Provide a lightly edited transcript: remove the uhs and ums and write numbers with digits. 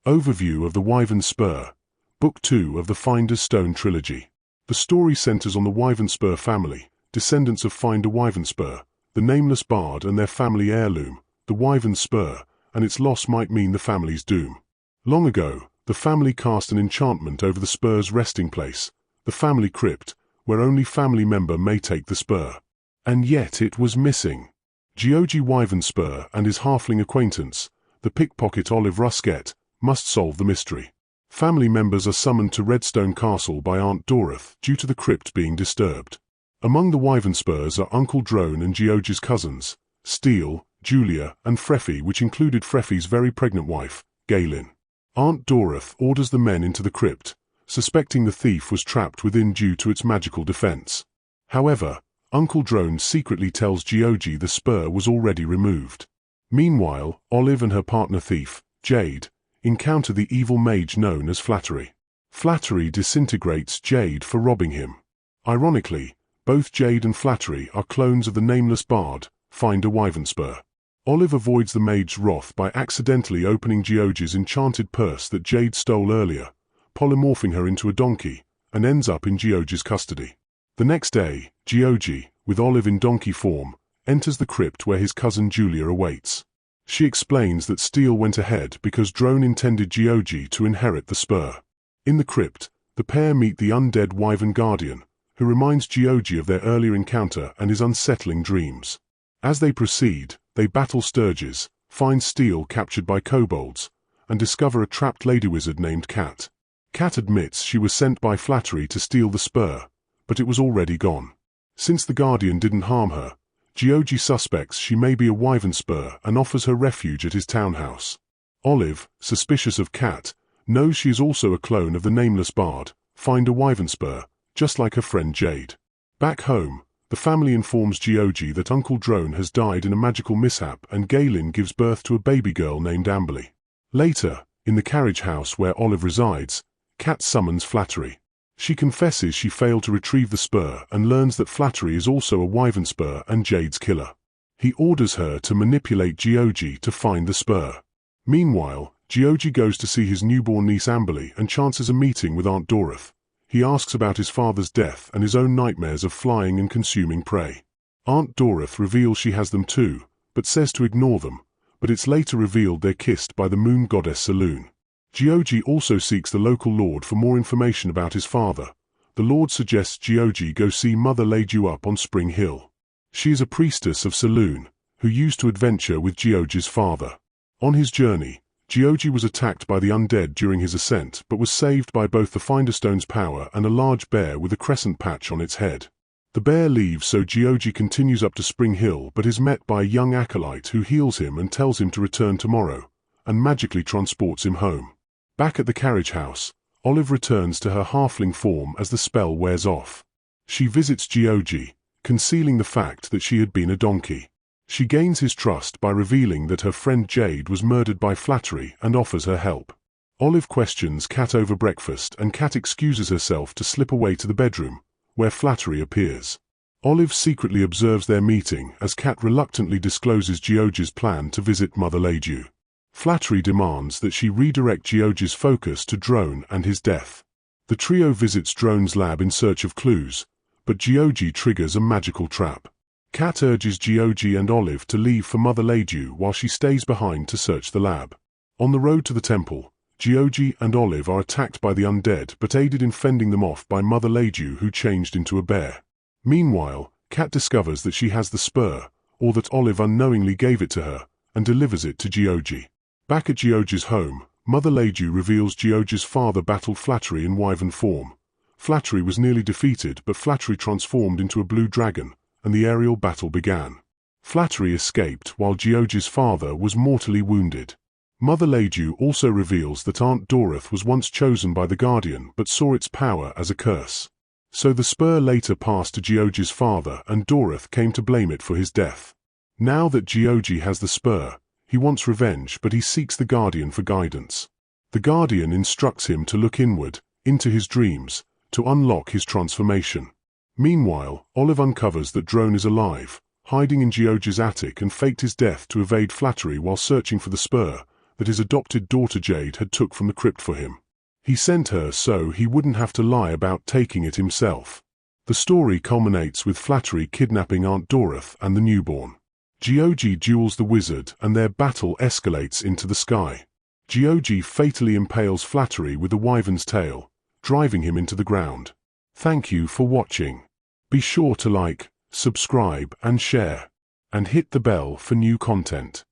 Overview of the Wyvern Spur, Book 2 of the Finder's Stone trilogy. The story centers on the Wyvern Spur family, descendants of Finder Wyvern Spur, the nameless bard and their family heirloom, the Wyvern Spur, and its loss might mean the family's doom. Long ago, the family cast an enchantment over the Spur's resting place, the family crypt, where only family member may take the Spur. And yet it was missing. Georgi Wyvern Spur and his halfling acquaintance, the pickpocket Olive Rusket, must solve the mystery. Family members are summoned to Redstone Castle by Aunt Dwarf due to the crypt being disturbed. Among the Wyvern Spurs are Uncle Drone and Georgi's cousins, Steel, Julia, and Freffy, which included Freffy's very pregnant wife, Galen. Aunt Dwarf orders the men into the crypt, suspecting the thief was trapped within due to its magical defense. However, Uncle Drone secretly tells Georgi the Spur was already removed. Meanwhile, Olive and her partner thief, Jade, encounter the evil mage known as Flattery. Flattery disintegrates Jade for robbing him. Ironically, both Jade and Flattery are clones of the nameless bard, Finder Wyvern Spur. Olive avoids the mage's wrath by accidentally opening Georgi's enchanted purse that Jade stole earlier, polymorphing her into a donkey, and ends up in Georgi's custody. The next day, Georgi, with Olive in donkey form, enters the crypt where his cousin Julia awaits. She explains that Steel went ahead because Drone intended Georgi to inherit the Spur. In the crypt, the pair meet the undead Wyvern Guardian, who reminds Georgi of their earlier encounter and his unsettling dreams. As they proceed, they battle Sturges, find Steel captured by kobolds, and discover a trapped lady wizard named Cat. Cat admits she was sent by Flattery to steal the Spur, but it was already gone. Since the Guardian didn't harm her, Georgi suspects she may be a Wyvern Spur and offers her refuge at his townhouse. Olive, suspicious of Cat, knows she is also a clone of the nameless bard, Finder Wyvern Spur, just like her friend Jade. Back home, the family informs Georgi that Uncle Drone has died in a magical mishap and Galen gives birth to a baby girl named Amberly. Later, in the carriage house where Olive resides, Cat summons Flattery. She confesses she failed to retrieve the Spur and learns that Flattery is also a Wyvern Spur and Jade's killer. He orders her to manipulate Georgi to find the Spur. Meanwhile, Georgi goes to see his newborn niece Amberly and chances a meeting with Aunt Dwarf. He asks about his father's death and his own nightmares of flying and consuming prey. Aunt Dwarf reveals she has them too, but says to ignore them, but it's later revealed they're kissed by the moon goddess Saloon. Georgi also seeks the local lord for more information about his father. The lord suggests Georgi go see Mother Laid-You Up on Spring Hill. She is a priestess of Saloon, who used to adventure with Georgi's father. On his journey, Georgi was attacked by the undead during his ascent but was saved by both the Finderstone's power and a large bear with a crescent patch on its head. The bear leaves so Georgi continues up to Spring Hill but is met by a young acolyte who heals him and tells him to return tomorrow, and magically transports him home. Back at the carriage house, Olive returns to her halfling form as the spell wears off. She visits Georgi, concealing the fact that she had been a donkey. She gains his trust by revealing that her friend Jade was murdered by Flattery and offers her help. Olive questions Cat over breakfast and Cat excuses herself to slip away to the bedroom, where Flattery appears. Olive secretly observes their meeting as Cat reluctantly discloses Georgi's plan to visit Mother Laid-You. Flattery demands that she redirect Georgi's focus to Drone and his death. The trio visits Drone's lab in search of clues, but Georgi triggers a magical trap. Cat urges Georgi and Olive to leave for Mother Laid-You while she stays behind to search the lab. On the road to the temple, Georgi and Olive are attacked by the undead but aided in fending them off by Mother Laid-You, who changed into a bear. Meanwhile, Cat discovers that she has the Spur, or that Olive unknowingly gave it to her, and delivers it to Georgi. Back at Georgi's home, Mother Laid-You reveals Georgi's father battled Flattery in Wyvern form. Flattery was nearly defeated, but Flattery transformed into a blue dragon, and the aerial battle began. Flattery escaped while Georgi's father was mortally wounded. Mother Laid-You also reveals that Aunt Dwarf was once chosen by the Guardian but saw its power as a curse. So the Spur later passed to Georgi's father and Dwarf came to blame it for his death. Now that Georgi has the Spur, he wants revenge, but he seeks the Guardian for guidance. The Guardian instructs him to look inward, into his dreams, to unlock his transformation. Meanwhile, Olive uncovers that Drone is alive, hiding in Georgi's attic and faked his death to evade Flattery while searching for the Spur, that his adopted daughter Jade had took from the crypt for him. He sent her so he wouldn't have to lie about taking it himself. The story culminates with Flattery kidnapping Aunt Dwarf and the newborn. Geogi duels the wizard and their battle escalates into the sky. Geogi fatally impales Flattery with the wyvern's tail, driving him into the ground. Thank you for watching. Be sure to like, subscribe and share, and hit the bell for new content.